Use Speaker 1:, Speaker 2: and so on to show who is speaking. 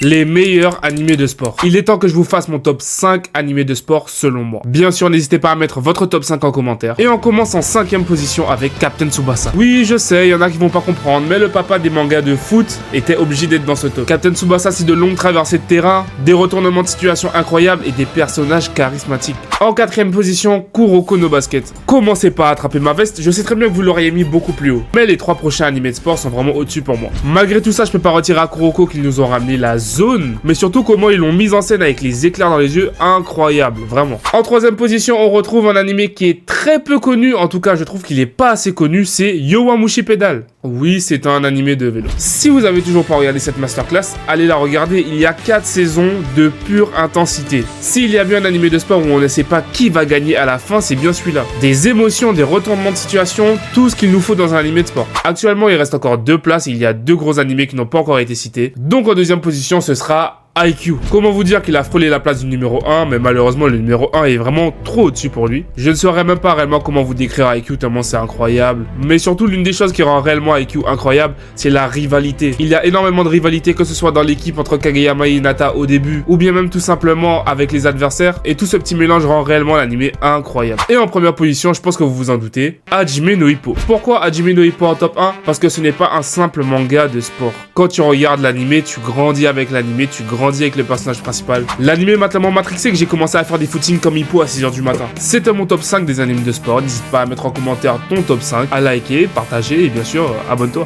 Speaker 1: Les meilleurs animés de sport. Il est temps que je vous fasse mon top 5 animés de sport selon moi. Bien sûr, n'hésitez pas à mettre votre top 5 en commentaire. Et on commence en 5ème position avec Captain Tsubasa. Oui, je sais, il y en a qui vont pas comprendre, mais le papa des mangas de foot était obligé d'être dans ce top. Captain Tsubasa, c'est de longues traversées de terrain, des retournements de situation incroyables et des personnages charismatiques. En 4ème position, Kuroko no Basket. Commencez pas à attraper ma veste, je sais très bien que vous l'auriez mis beaucoup plus haut. Mais les 3 prochains animés de sport sont vraiment au-dessus pour moi. Malgré tout ça, je peux pas retirer à Kuroko qu'ils nous ont ramené la zone, mais surtout comment ils l'ont mise en scène avec les éclairs dans les yeux, incroyable, vraiment. En 3ème position, on retrouve un animé qui est très peu connu, en tout cas je trouve qu'il est pas assez connu, c'est Yowamushi Pedal. Oui, c'est un animé de vélo. Si vous avez toujours pas regardé cette masterclass, allez la regarder, il y a 4 saisons de pure intensité. S'il y a bien un animé de sport où on ne sait pas qui va gagner à la fin, c'est bien celui-là. Des émotions, des retournements de situation, tout ce qu'il nous faut dans un animé de sport. Actuellement, il reste encore 2 places, il y a 2 gros animés qui n'ont pas encore été cités. Donc en 2ème position, ce sera IQ. Comment vous dire qu'il a frôlé la place du numéro 1, mais malheureusement le numéro 1 est vraiment trop au-dessus pour lui. Je ne saurais même pas réellement comment vous décrire IQ tellement c'est incroyable. Mais surtout l'une des choses qui rend réellement IQ incroyable, c'est la rivalité. Il y a énormément de rivalité, que ce soit dans l'équipe entre Kageyama et Hinata au début, ou bien même tout simplement avec les adversaires, et tout ce petit mélange rend réellement l'animé incroyable. Et en première position, je pense que vous vous en doutez, Hajime no Ippo. Pourquoi Hajime no Ippo en top 1? Parce que ce n'est pas un simple manga de sport. Quand tu regardes l'animé, tu grandis avec l'animé, tu grandis avec le personnage principal. L'animé m'a tellement matrixé que j'ai commencé à faire des footings comme Hippo à 6h du matin. C'était mon top 5 des animés de sport. N'hésite pas à mettre en commentaire ton top 5, à liker, partager et bien sûr, abonne-toi.